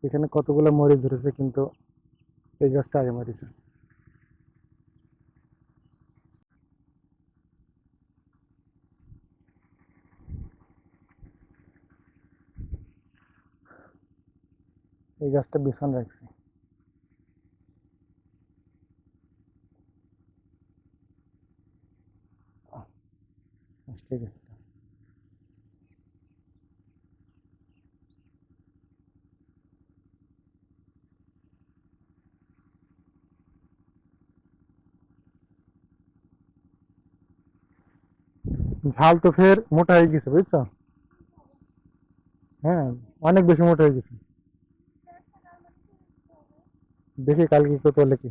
এখানে কতগুলো মরিচ ধরেছে, কিন্তু এই গাছটা আগে মরিছে। এই গাছটা বিছান রাখছি। ঠিক আছে। ঝাল তো ফের মোটা হয়ে গেছে, বুঝছো? হ্যাঁ, অনেক বেশি মোটা হয়ে গেছে। দেখি কালকে কত তোলে কি।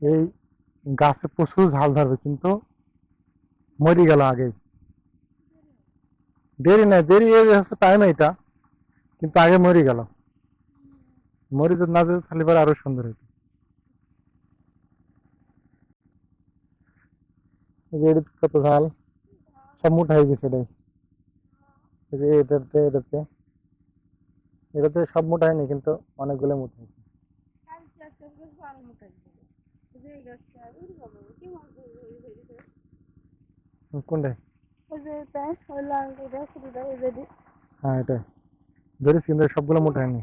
এই গাছে প্রচুর ঝাল ধরবে, কিন্তু মরি গেল আগেই। দেরি নাই, দেরি হচ্ছে টাইম এটা, কিন্তু আগে মরি গেল। মরি যদি না যেত তাহলে পরে আরো সুন্দর হতো। এই যে এটাতে কত ঝাল, সব মোটা হয়ে গেছে এটাই। এই যে এটাতে সব মোটা হয়নি, কিন্তু অনেকগুলো মোটা হয়েছে। কোনটাই? হ্যাঁ, এটাই ধরেছি, কিন্তু সবগুলো মোটা হয়নি।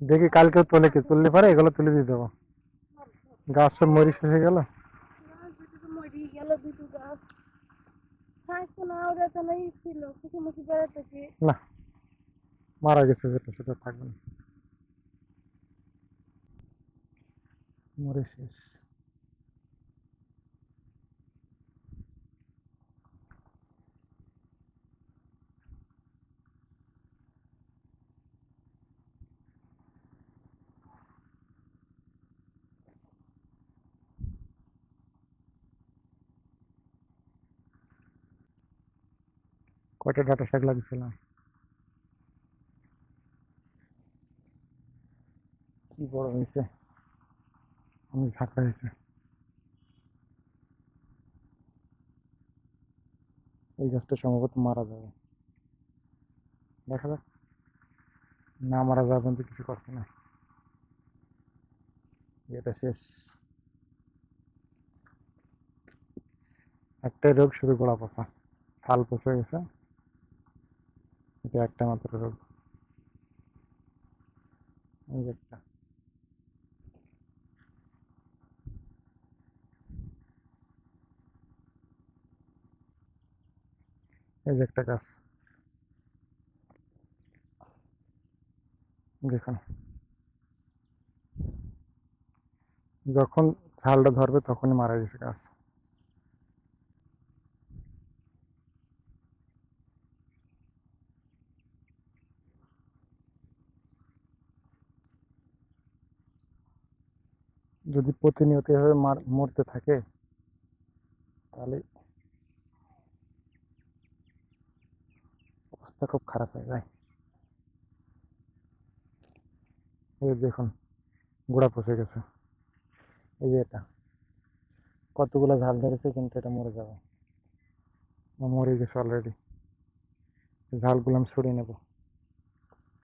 দেখি কালকে তোলে কি, তুললে পারে এগুলো তুলে দিয়ে দেবো। গাছ সব মরি শেষ হয়ে গেল। না, মারা গেছে, যেটা সেটা থাকবে না। মরে শেষ। কয়টা ডাটা শাক লাগিয়েছিলাম, কি বড় হয়েছে, অনেক ঝাঁকড়া হয়েছে। এই গাছটা সম্ভবত মারা যাবে, দেখা যাক। না মারা যাবে কিন্তু কিছু করছে না, এটা শেষ। একটাই রোগ, শুধু গোড়া পচা, ছাল পচে গেছে। এটা একটা মাত্র রোগ। এই যে একটা, এই যে একটা গাছ, দেখুন। যখন ঝালটা ধরবে তখনই মারা গেছে গাছ। যদি প্রতিনিয়ত এভাবে মরতে থাকে, তাহলে অবস্থা খুব খারাপ হয়ে যায়। এই দেখুন, গোড়া পচে গেছে। এই যে এটা, কতগুলো ঝাল ধরেছে, কিন্তু এটা মরে যাবে, মরে গেছে অলরেডি। ঝালগুলো আমি ছড়িয়ে নেবো।